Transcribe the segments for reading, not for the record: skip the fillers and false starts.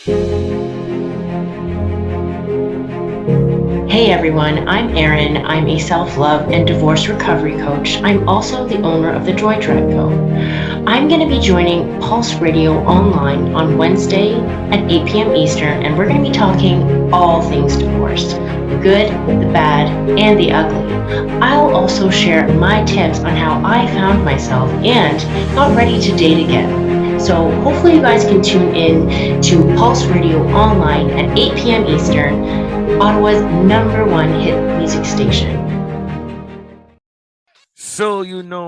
Hey everyone, I'm Erin. I'm a self love and divorce recovery coach. I'm also the owner of the Joy Tribe Co. I'm going to be joining Pulse Radio online on Wednesday at 8 p.m. Eastern, and we're going to be talking all things divorce, the good, the bad, and the ugly. I'll also share my tips on how I found myself and got ready to date again. So hopefully you guys can tune in to Pulse Radio online at 8 p.m. Eastern, Ottawa's #1 hit music station. So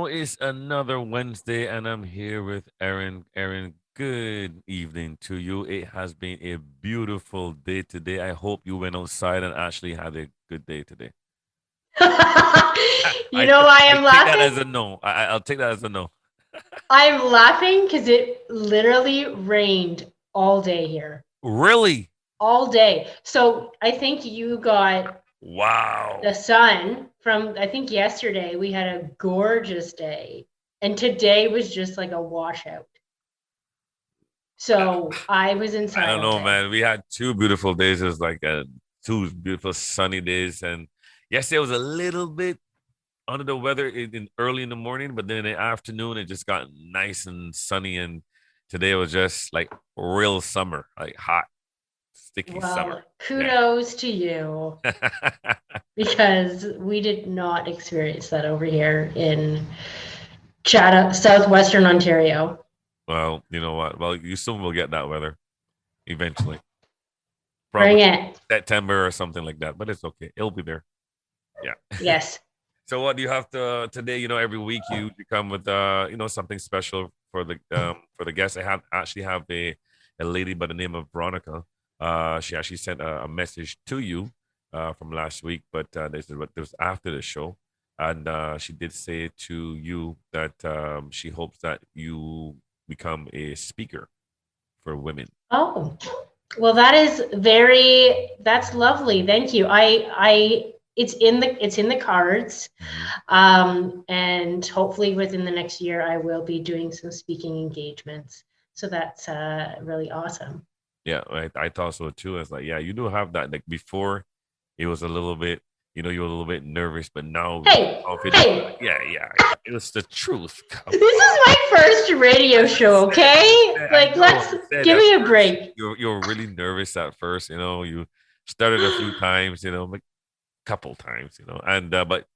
it's another Wednesday, and I'm here with Erin. Erin, good evening to you. It has been a beautiful day today. I hope you went outside and actually had a good day today. You know why I I'm take that laughing? as a no. I'll take that as a no. I'm laughing because it literally rained all day here. Really? All day. So I think you got the Wow. sun from, I think yesterday we had a gorgeous day. And today was just like a washout. So I was I inside don't all know, day. man. We had 2 beautiful days. It was like two beautiful sunny days, and yesterday was a little bit under the weather in early in the morning, but then in the afternoon it just got nice and sunny. And today was just like real summer, like hot, sticky summer. Well, Yeah. kudos to you because we did not experience that over here in Chatham, southwestern Ontario. Well, you know what? Well, you soon will get that weather eventually, Bring probably it. September or something like that. But it's okay; it'll be there. Yeah. Yes. So what do you have to today? Every week you come with something special for the guests. I have actually have a lady by the name of Veronica. She actually sent a message to you from last week, but this is what this was after the show, and she did say to you that she hopes that you become a speaker for women. Oh, well, that's lovely. Thank you. It's in the cards. Mhm. And hopefully within the next year, I will be doing some speaking engagements. So that's really awesome. Yeah, I thought so too. It's like, yeah, you do have that. Like before, it was a little bit, you were a little bit nervous, but now you're Hey, confident. hey, Yeah, yeah, yeah. It was the truth. Come this is my first radio show, okay? I Like, know. let's I said give at me a first break. you're really nervous at first. You started a few times, like couple times, and but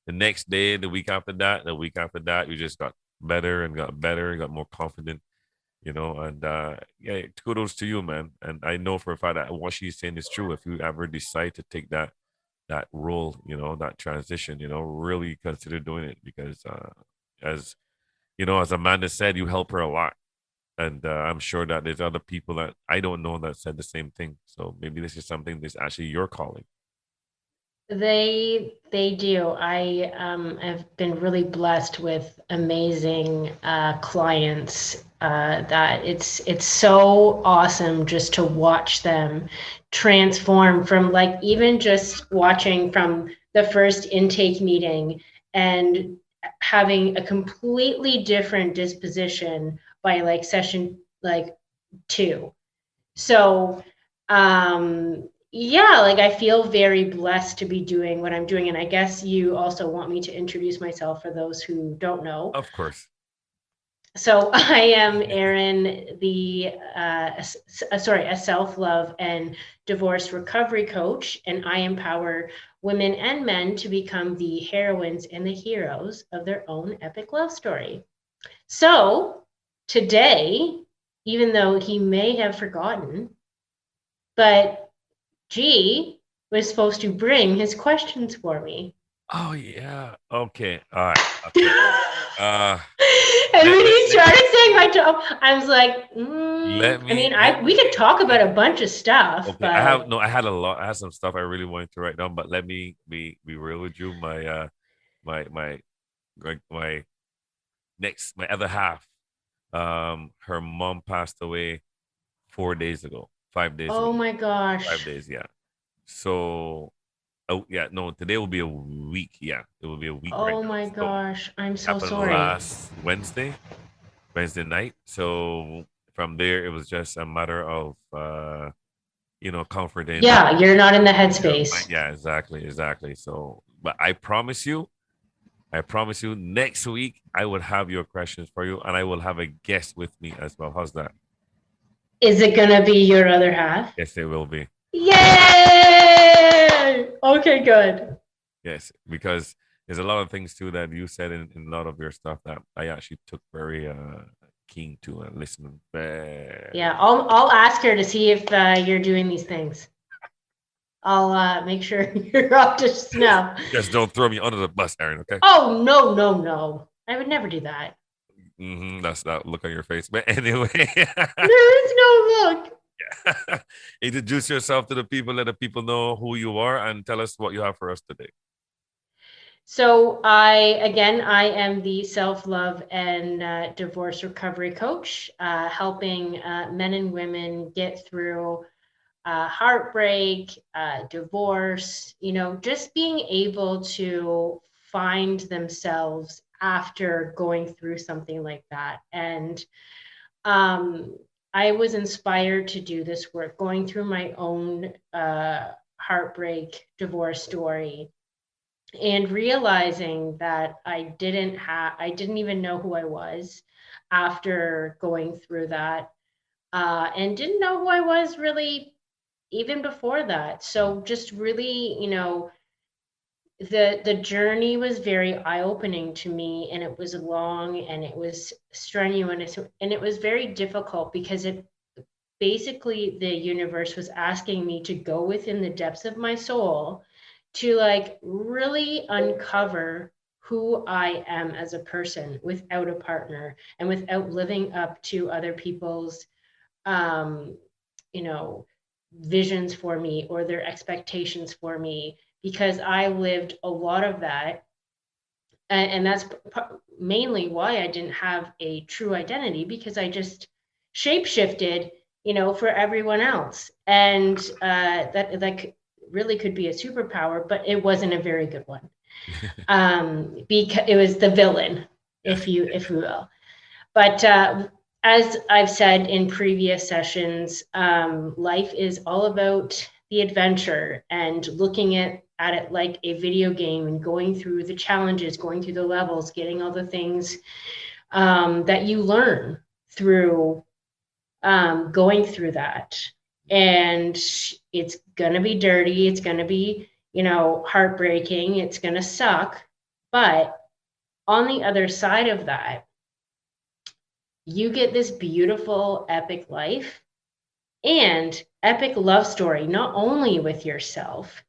the next day, the week after that, you just got better and got better and got more confident. And yeah, kudos to you, man. And I know for a fact that what she's saying is true. If you ever decide to take that role, that transition, really consider doing it because as as Amanda said, you help her a lot. And I'm sure that there's other people that I don't know that said the same thing. So maybe this is something that's actually your calling. They do. I have been really blessed with amazing clients that it's so awesome just to watch them transform from, like, even just watching from the first intake meeting and having a completely different disposition by like session like 2. So, yeah, like I feel very blessed to be doing what I'm doing. And I guess you also want me to introduce myself for those who don't know. Of course. So I am Erin, a self love and divorce recovery coach, and I empower women and men to become the heroines and the heroes of their own epic love story. So today, even though he may have forgotten, but G was supposed to bring his questions for me. Oh yeah. Okay. All right. Okay. Uh And let, when let, he let, started saying my job, I was like, let I me mean, let we me could talk about a bunch of stuff, Okay, I have but no, I had a lot. I had some stuff I really wanted to write down, but let me be real with you. My my my other half, her mom passed away 4 days ago, 5 days oh ago, my five gosh. days, yeah. So, oh yeah, no, today will be a week. Yeah, it will be a week right Oh now. my So gosh. I'm so happened sorry. last Wednesday night. So from there, it was just a matter of comforting. Yeah, you're not in the Like, headspace. yeah, exactly. So, but I promise you, next week I will have your questions for you, and I will have a guest with me as well. How's that? Is it gonna be your other half? Yes, it will be. Yay! Okay, good. Yes, because there's a lot of things too that you said in a lot of your stuff that I actually took very keen to and listening very. Yeah, I'll ask her to see if you're doing these things. I'll make sure you're up to snuff. Just don't throw me under the bus, Aaron. Okay. Oh no, no, no! I would never do that. That's that look on your face. But anyway, There is no look. introduce yourself to the people. Let the people know who you are and tell us what you have for us today. So I am the self-love and divorce recovery coach, helping men and women get through heartbreak, divorce, just being able to find themselves after going through something like that. And um, I was inspired to do this work, going through my own heartbreak divorce story and realizing that I didn't even know who I was after going through that, and didn't know who I was really even before that. So just really, the journey was very eye-opening to me, and it was long and it was strenuous and it was very difficult because it basically the universe was asking me to go within the depths of my soul to like really uncover who I am as a person without a partner and without living up to other people's um, you know, visions for me or their expectations for me, because I lived a lot of that. And that's mainly why I didn't have a true identity, because I just shape shifted, for everyone else. And that really could be a superpower, but it wasn't a very good one. Because it was the villain, Yeah. if you will. But as I've said in previous sessions, life is all about the adventure and looking at it like a video game and going through the challenges, going through the levels, getting all the things that you learn through going through that. And it's going to be dirty. It's going to be, heartbreaking. It's going to suck. But on the other side of that, you get this beautiful, epic life and epic love story, not only with yourself,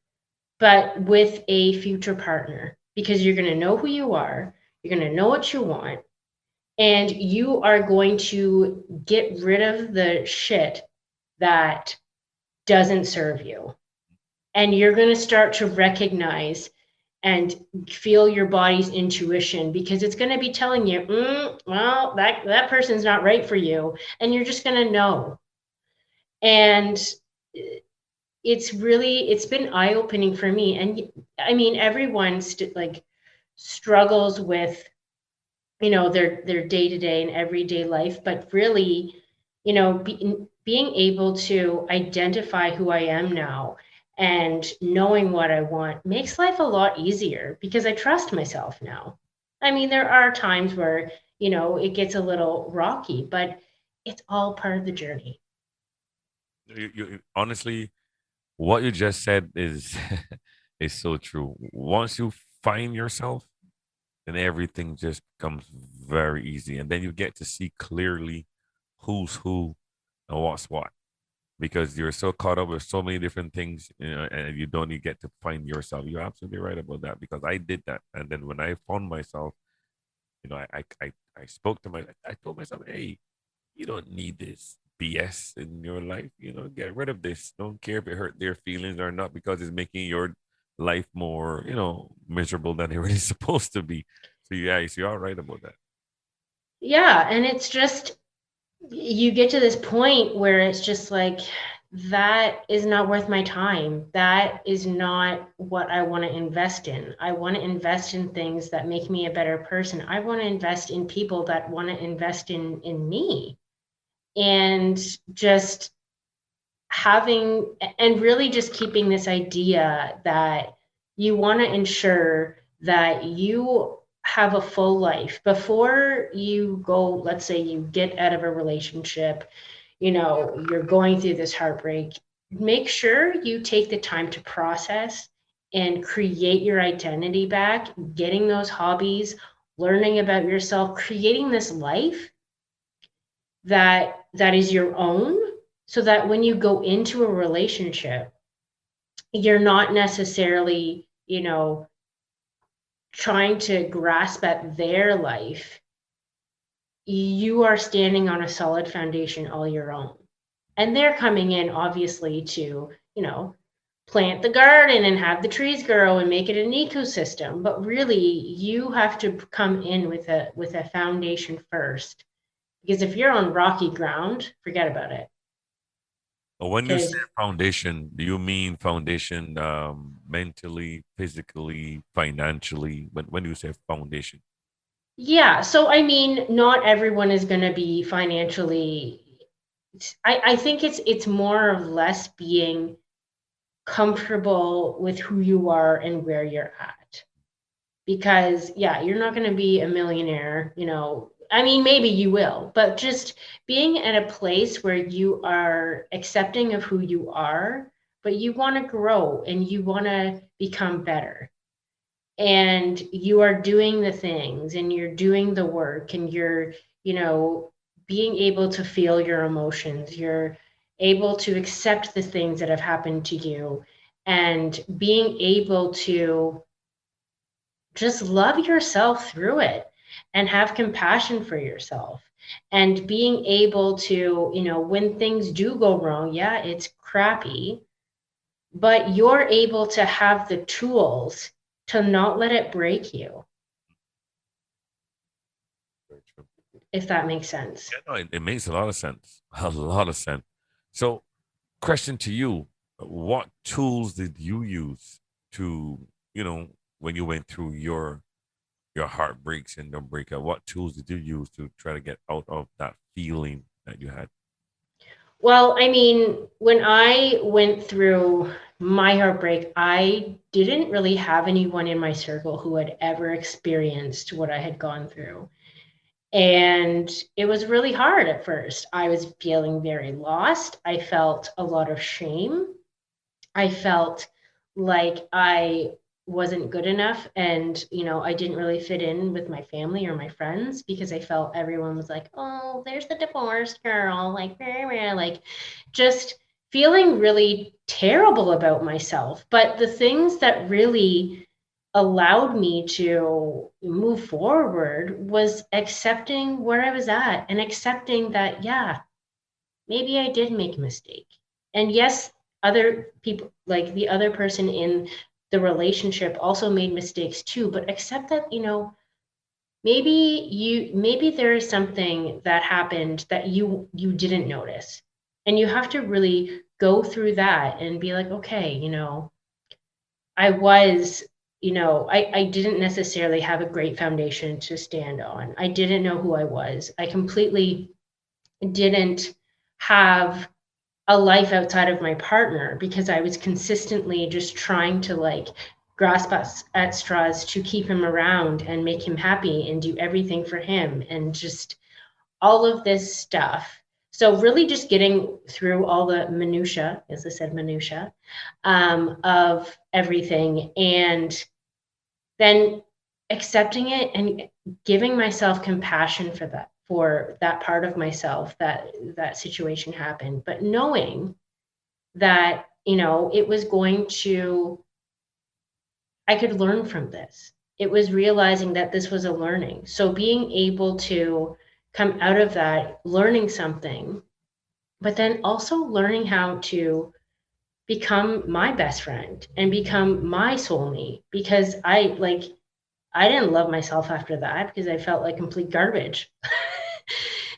but with a future partner, because you're going to know who you are, you're going to know what you want, and you are going to get rid of the shit that doesn't serve you. And you're going to start to recognize and feel your body's intuition, because it's going to be telling you, well, that person's not right for you, and you're just going to know. And it's been eye opening for me. And I mean, everyone like struggles with their day to day and everyday life, but really, being able to identify who I am now and knowing what I want makes life a lot easier, because I trust myself now. I mean, there are times where, it gets a little rocky, but it's all part of the journey. Honestly, what you just said is is so true. Once you find yourself, then everything just becomes very easy, and then you get to see clearly who's who and what's what, because you're so caught up with so many different things, and you don't even get to find yourself. You're absolutely right about that, because I did that, and then when I found myself, I spoke to I told myself, hey, you don't need this BS in your life. Get rid of this. Don't care if it hurt their feelings or not, because it's making your life more, miserable than it really supposed to be. So yeah, so you're all right about that. Yeah, and it's just you get to this point where it's just like, that is not worth my time. That is not what I want to invest in. I want to invest in things that make me a better person. I want to invest in people that want to invest in me. and just having and really just keeping this idea that you want to ensure that you have a full life before you go. Let's say you get out of a relationship, you're going through this heartbreak. Make sure you take the time to process and create your identity back, getting those hobbies, learning about yourself, creating this life that is your own, so that when you go into a relationship, you're not necessarily, trying to grasp at their life. You are standing on a solid foundation all your own. And they're coming in obviously to, plant the garden and have the trees grow and make it an ecosystem. But really, you have to come in with a foundation first. Because if you're on rocky ground, forget about it. When you say Because foundation, do you mean foundation mentally, physically, financially? When you say foundation? yeah, so I mean, not everyone is going to be financially. I think it's more or less being comfortable with who you are and where you're at. Because yeah, you're not going to be a millionaire, I mean, maybe you will, but just being at a place where you are accepting of who you are, but you want to grow and you want to become better, and you are doing the things and you're doing the work, and you're, you know, being able to feel your emotions, you're able to accept the things that have happened to you, and being able to just love yourself through it and have compassion for yourself, and being able to, when things do go wrong, yeah, it's crappy, but you're able to have the tools to not let it break you, Very true. if that makes sense. Yeah, no, it makes a lot of sense. A lot of sense. So, question to you: what tools did you use to, when you went through your heartbreaks and your breakup? What tools did you use to try to get out of that feeling that you had? Well, I mean, when I went through my heartbreak, I didn't really have anyone in my circle who had ever experienced what I had gone through. And it was really hard at first. I was feeling very lost. I felt a lot of shame. I felt like I wasn't good enough, and I didn't really fit in with my family or my friends, because I felt everyone was like, "Oh, there's the divorced girl," like rah, rah, like just feeling really terrible about myself. But the things that really allowed me to move forward was accepting where I was at, and accepting that, yeah, maybe I did make a mistake. And yes, other people, like the other person in the relationship, also made mistakes too, but accept that, maybe there is something that happened that you didn't notice. And you have to really go through that and be like, okay, I was, I didn't necessarily have a great foundation to stand on. I didn't know who I was. I completely didn't have a life outside of my partner, because I was consistently just trying to like grasp at straws to keep him around and make him happy and do everything for him, and just all of this stuff. So really just getting through all the minutia, as I said, minutia, of everything, and then accepting it and giving myself compassion for that part of myself, that situation happened, but knowing that it was going to, I could learn from this. It was realizing that this was a learning, so being able to come out of that learning something, but then also learning how to become my best friend and become my soulmate, because I didn't love myself after that, because I felt like complete garbage.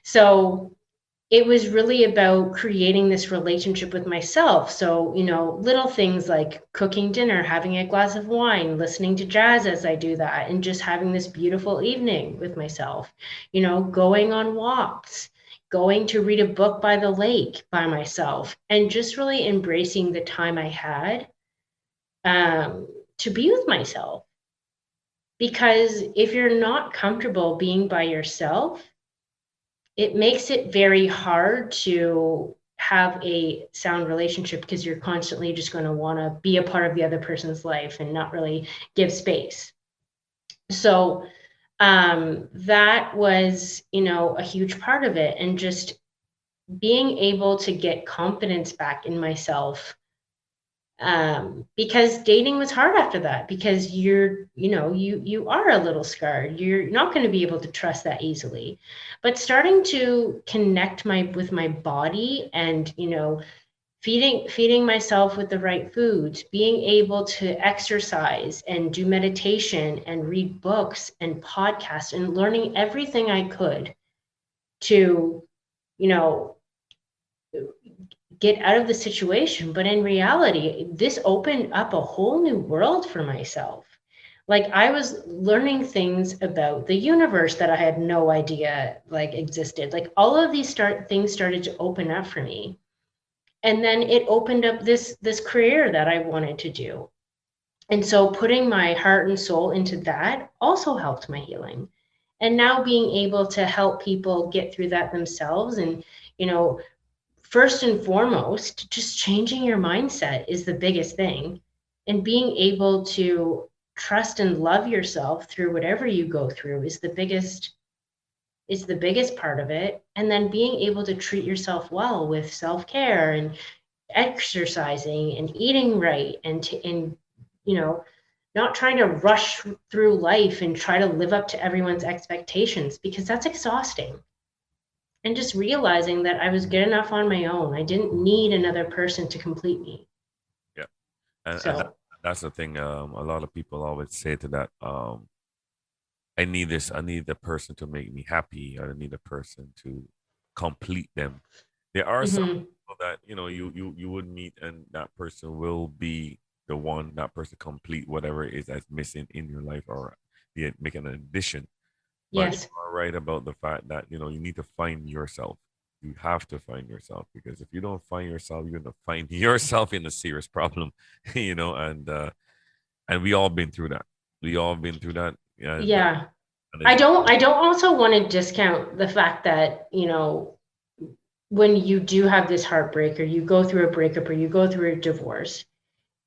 So it was really about creating this relationship with myself. So, little things like cooking dinner, having a glass of wine, listening to jazz as I do that, and just having this beautiful evening with myself, going on walks, going to read a book by the lake by myself, and just really embracing the time I had um, to be with myself. Because if you're not comfortable being by yourself, it makes it very hard to have a sound relationship, because you're constantly just going to want to be a part of the other person's life and not really give space. So that was, a huge part of it. And just being able to get confidence back in myself, because dating was hard after that, because you are a little scarred. You're not going to be able to trust that easily. But starting to connect with my body, and feeding myself with the right foods, being able to exercise and do meditation and read books and podcasts, and learning everything I could to you know get out of the situation. But in reality, this opened up a whole new world for myself. Like, I was learning things about the universe that I had no idea like existed. Like, all of these things started to open up for me. And then it opened up this career that I wanted to do. And so putting my heart and soul into that also helped my healing. And now being able to help people get through that themselves. And you know first and foremost, just changing your mindset is the biggest thing. And being able to trust and love yourself through whatever you go through is the biggest part of it. And then being able to treat yourself well with self-care and exercising and eating right, and you know not trying to rush through life and try to live up to everyone's expectations, because that's exhausting. And just realizing that I was good enough on my own. I didn't need another person to complete me. Yeah. And So, that's the thing. A lot of people always say to that. I need this. I need the person to make me happy. I need a person to complete them. There are some mhm. people that you would meet, and that person will be the one. That person complete whatever it is that's missing in your life, or make an addition. But you Yes. are right about the fact that you need to find yourself. You have to find yourself, because if you don't find yourself, you're gonna find yourself in a serious problem. And we all been through that. We all been through that, Yeah. and I it's don't I don't also want to discount the fact that, when you do have this heartbreak, or you go through a breakup, or you go through a divorce,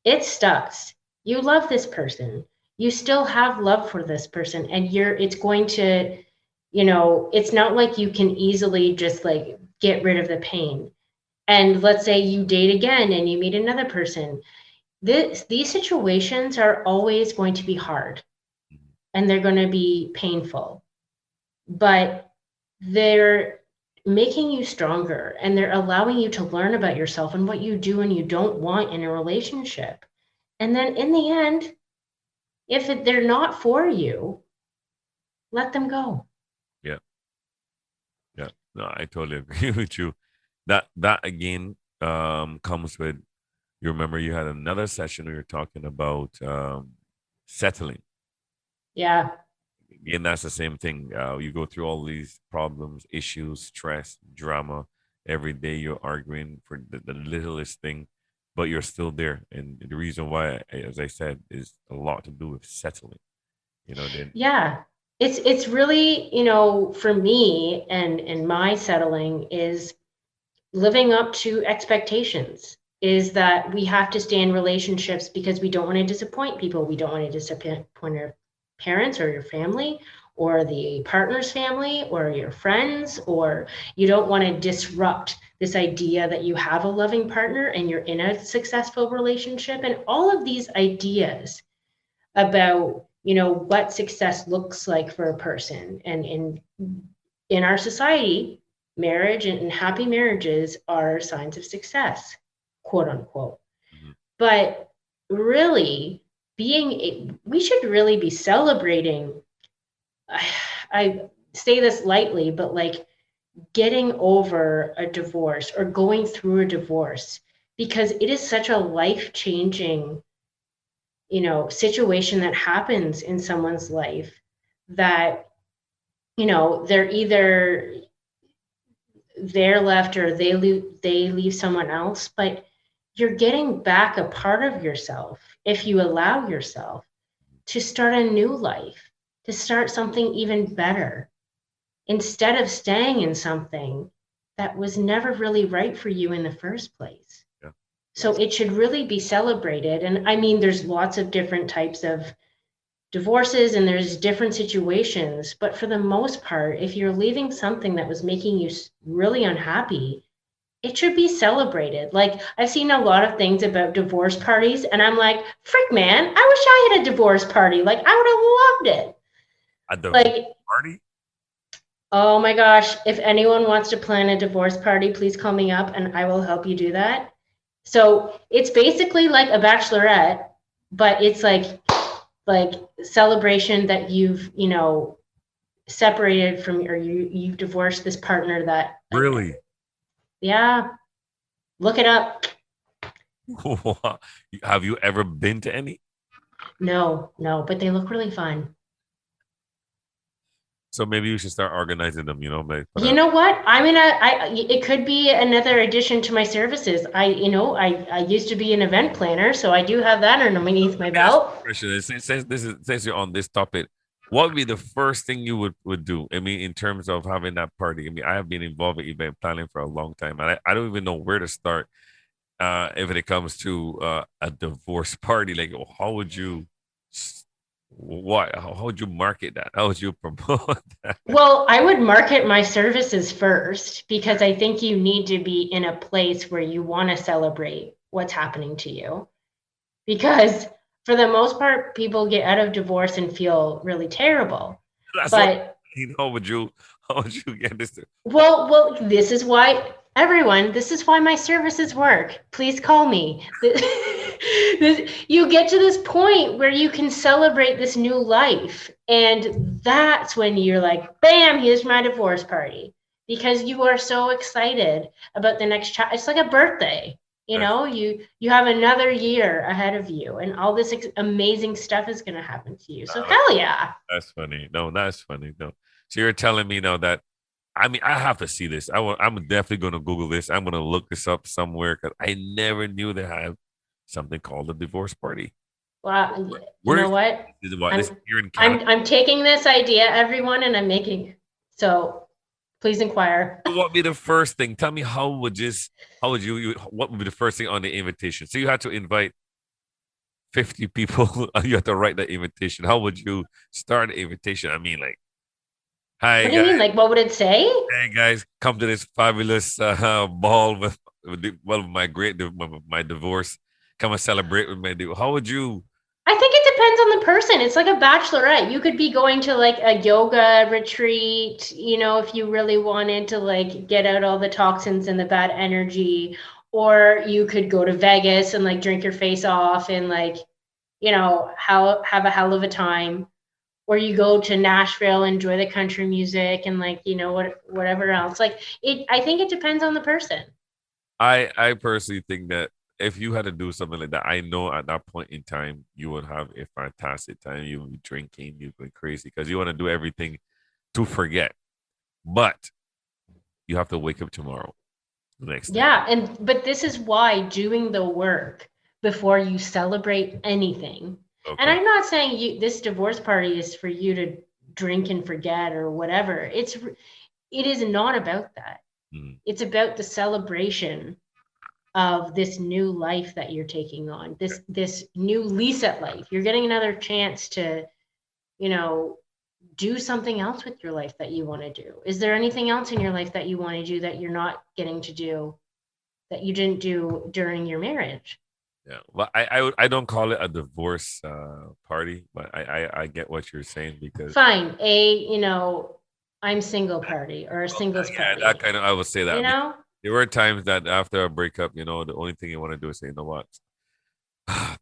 it sucks. You love this person. You still have love for this person, and it's going to, it's not like you can easily just like get rid of the pain. And let's say you date again and you meet another person. These situations are always going to be hard, and they're going to be painful, but they're making you stronger, and they're allowing you to learn about yourself and what you do and you don't want in a relationship. And then in the end, if they're not for you, let them go. yeah, yeah. No, I totally agree with you. That again comes with, you remember you had another session where you're talking about settling. Yeah. Again, that's the same thing. You go through all these problems, issues, stress, drama. Every day you're arguing for the littlest thing, but you're still there. And the reason why, as I said, is a lot to do with settling. Then Yeah. It's really, for me, and my settling is living up to expectations. Is that we have to stay in relationships because we don't want to disappoint people. We don't want to disappoint our parents or your family, or the partner's family, or your friends, or you don't want to disrupt this idea that you have a loving partner and you're in a successful relationship. And all of these ideas about, what success looks like for a person. And in our society, marriage and happy marriages are signs of success, quote unquote. mhm, But really, we should really be celebrating. I say this lightly, but like getting over a divorce or going through a divorce, because it is such a life changing, situation that happens in someone's life, that they're either they're left or they leave someone else, but you're getting back a part of yourself if you allow yourself to start a new life, to start something even better instead of staying in something that was never really right for you in the first place. Yeah. So it should really be celebrated. And I mean, there's lots of different types of divorces and there's different situations, but for the most part, if you're leaving something that was making you really unhappy, it should be celebrated. Like I've seen a lot of things about divorce parties and I'm like, frick man, I wish I had a divorce party. Like I would have loved it. A divorce Like, party? oh my gosh, if anyone wants to plan a divorce party, please call me up and I will help you do that. So it's basically like a bachelorette, but it's like celebration that you've separated from or you've divorced this partner that like Really? yeah, look it up. Have you ever been to any? No, but they look really fun. So maybe you should start organizing them, like put You a know what? It could be another addition to my services. I used to be an event planner, so I do have that underneath my let me ask you belt. a question. Since you're on this topic, what would be the first thing you would do? I mean, in terms of having that party. I mean, I have been involved in event planning for a long time, and I don't even know where to start. If it comes to a divorce party, like how would you what how would you market that? How would you promote that? Well, I would market my services first because I think you need to be in a place where you want to celebrate what's happening to you. Because for the most part, people get out of divorce and feel really terrible. That's what But how would you get this to, well, this is why everyone, this is why my services work. Please call me. You get to this point where you can celebrate this new life. And that's when you're like, bam, here's my divorce party. Because you are so excited about the next child. It's like a birthday. that's, You have another year ahead of you, and all this amazing stuff is going to happen to you. So uh, hell yeah. that's funny. No, that's funny. No. So you're telling me now that I mean I have to see this. I'm definitely gonna Google this. I'm gonna look this up somewhere because I never knew they have something called a divorce party. Well, you Where know what? is what I'm this here in I'm Canada? I'm taking this idea, everyone, and I'm making so please inquire. What would be the first thing? Tell me how would what would be the first thing on the invitation? So you had to invite 50 people. You have to write the invitation. How would you start the invitation? I mean, like, hi What do you mean? guys, Like what would it say? hey guys, come to this fabulous ball with my my divorce. Come and celebrate with me. How would you? I think it depends on the person. It's like a bachelorette. You could be going to like a yoga retreat, if you really wanted to like get out all the toxins and the bad energy, or you could go to Vegas and like drink your face off and like, have a hell of a time. Or you go to Nashville, enjoy the country music and like, whatever else. Like I think it depends on the person. I personally think that if you had to do something like that, I know at that point in time you would have a fantastic time. You would be drinking, you'd be crazy because you want to do everything to forget. But you have to wake up tomorrow, the next day. Yeah, but this is why doing the work before you celebrate anything. And Okay. I'm not saying this divorce party is for you to drink and forget or whatever. It is not about that. Mm. It's about the celebration of this new life that you're taking on. This new lease at life. You're getting another chance to, you know, do something else with your life that you want to do. Is there anything else in your life that you want to do that you're not getting to do that you didn't do during your marriage? Yeah. Well, I don't call it a divorce party, but I get what you're saying because Fine, I'm single party or a singles yeah, that party, kind of I would say you that. know? There were times that after a breakup, the only thing you want to do is say, you know what?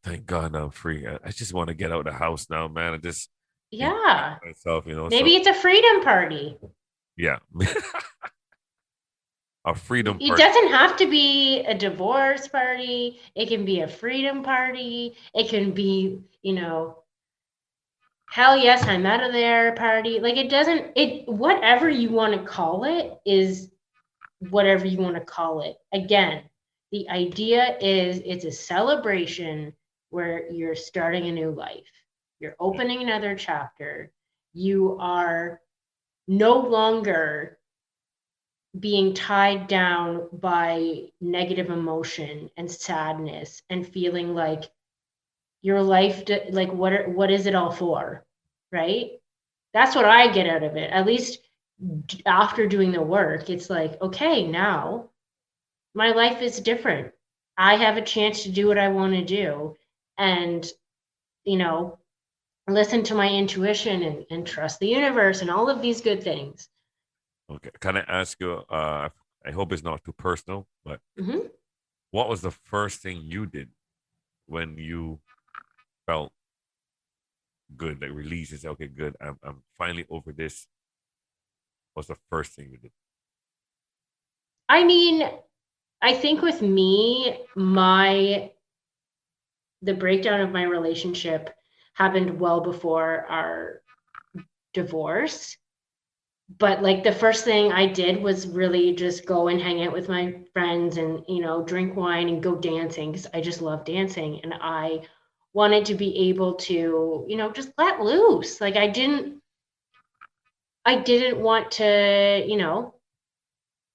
Thank God I'm free. I just want to get out of the house now, man. I just enjoy Yeah. myself, So Maybe it's a freedom party. yeah, a freedom It party. doesn't have to be a divorce party. It can be a freedom party. It can be, hell yes, I'm out of there party. Like it doesn't, whatever you want to call it is whatever you want to call it. Again, the idea is it's a celebration where you're starting a new life. You're opening another chapter. You are no longer being tied down by negative emotion and sadness and feeling like your life, like what is it all for, right? That's what I get out of it. At least after doing the work, it's like, okay, now my life is different. I have a chance to do what I want to do and, you know, listen to my intuition and trust the universe and all of these good things. Okay. Can I ask you? I hope it's not too personal, but Hmm. what was the first thing you did when you felt good, like release? And say, okay, good. I'm finally over this. What's the first thing you did? I mean, I think with me, the breakdown of my relationship happened well before our divorce. But like the first thing I did was really just go and hang out with my friends and, drink wine and go dancing because I just love dancing. And I wanted to be able to, just let loose. Like I didn't want to,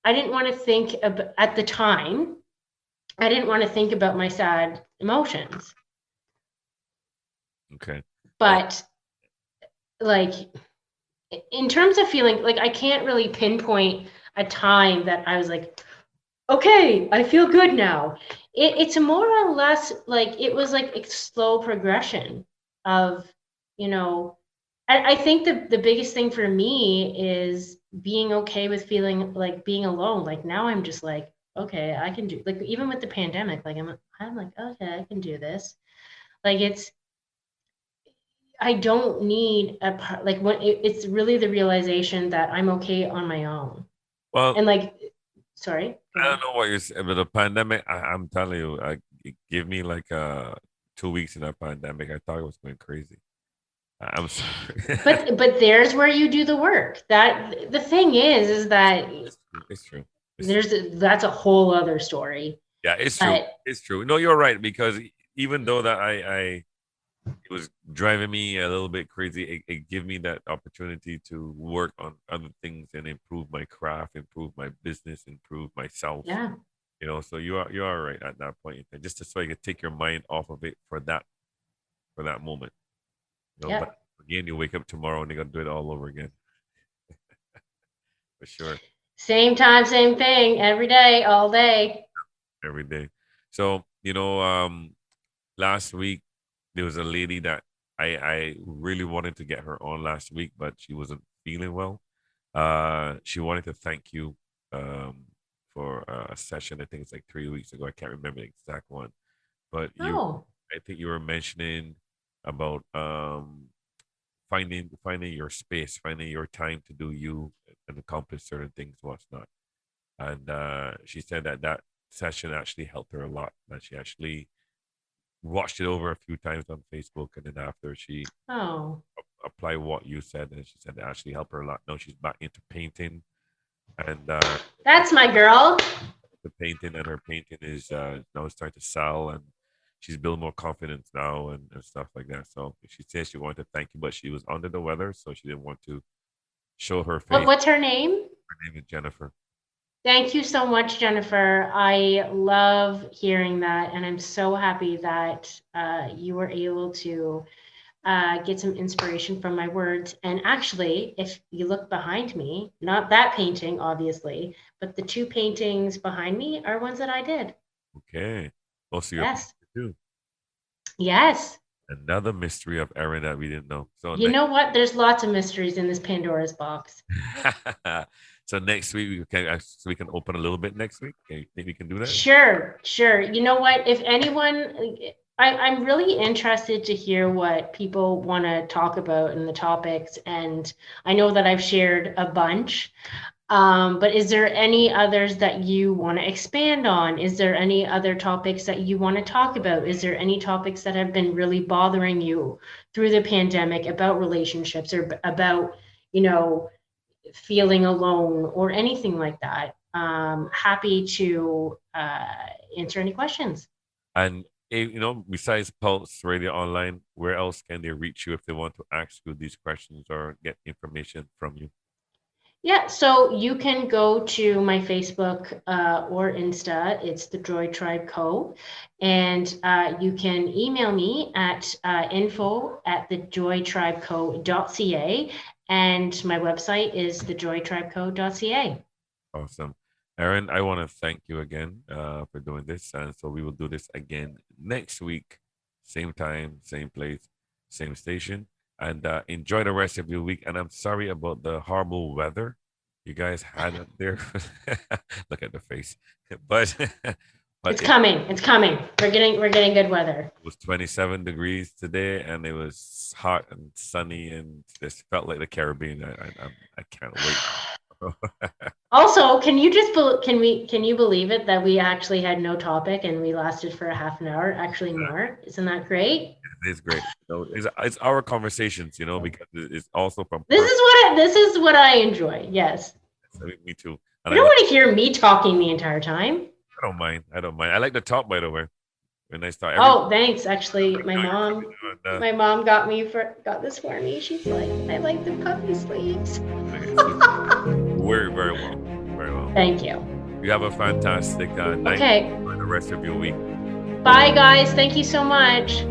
I didn't want to think at the time, I didn't want to think about my sad emotions. Okay. Well, But like in terms of feeling, like I can't really pinpoint a time that I was like, okay, I feel good now. It's more or less like it was like a slow progression of, you know, I think the biggest thing for me is being okay with feeling like being alone. Like now I'm just like, okay, I can do, like even with the pandemic, like I'm like, okay, I can do this. Like I don't need a part, like when it's really the realization that I'm okay on my own. well, And like, sorry, go I ahead. don't know what you're saying, but the pandemic. I'm telling you, give me like 2 weeks in that pandemic. I thought it was going crazy. I'm sorry. But there's where you do the work. That the thing is that It's true. It's true. It's true. that's a whole other story. Yeah, it's true. But It's true. No, you're right because even though that I it was driving me a little bit crazy, it gave me that opportunity to work on other things and improve my craft, improve my business, improve myself. yeah, So you are right at that point in time, just so you can take your mind off of it for that moment. But yep. again, you wake up tomorrow and you're gonna do it all over again for sure Same time, same thing, every day, all day. every day. So last week there was a lady that I really wanted to get her on last week, but she wasn't feeling well. She wanted to thank you um for a session. I think it's like 3 weeks ago. I can't remember the exact one, but Oh, I think you were mentioning about finding your space, finding your time to do you and accomplish certain things, what's not. And she said that session actually helped her a lot. That she actually watched it over a few times on Facebook, and then after she oh, applied what you said, and she said it actually helped her a lot. Now she's back into painting, and that's my girl. the painting, and her painting is now starting to sell, and she's building more confidence now and stuff like that. So she says she wanted to thank you, but she was under the weather, so she didn't want to show her face. What's her name? Her name is Jennifer. Thank you so much, Jennifer. I love hearing that, and I'm so happy that you were able to get some inspiration from my words. And actually, if you look behind me, not that painting, obviously, but the two paintings behind me are ones that I did. Okay. Also, your Yes. painter too. Yes. Another mystery of Erin that we didn't know. So You next, know what? There's lots of mysteries in this Pandora's box. so next week we can open a little bit next week. Okay, you think we can do that? Sure, sure. You know what? If anyone, I'm really interested to hear what people want to talk about in the topics. And I know that I've shared a bunch. But is there any others that you want to expand on? Is there any other topics that you want to talk about? Is there any topics that have been really bothering you through the pandemic about relationships or about, you know, feeling alone or anything like that? happy to answer any questions. And besides Pulse Radio Online, where else can they reach you if they want to ask you these questions or get information from you? Yeah, so you can go to my Facebook or Insta. It's the Droid Tribe Co. And you can email me at info@thejoytribeco.ca. And my website is thejoytribeco.ca. Awesome. Aaron, I want to thank you again for doing this. And so we will do this again next week, same time, same place, same station. And enjoy the rest of your week. And I'm sorry about the horrible weather you guys had up there. Look at the face. But It's but coming. It's coming. We're getting good weather. it was 27 degrees today, and it was hot and sunny, and this felt like the Caribbean. I can't wait. Also, can you believe it that we actually had no topic and we lasted for a half an hour, actually more? Isn't that great? It's great. It's our conversations, because it's also from This is what I enjoy. Yes. me too. You And don't want to hear me talking the entire time. I don't mind. I don't mind. I like to talk, by the way. When I start. Oh, thanks. Actually, my And, mom got this for me. She's like, I like the puffy sleeves. very, very well. Very well. Thank you. You have a fantastic night. Okay. For the rest of your week. Bye, guys. Thank you so much.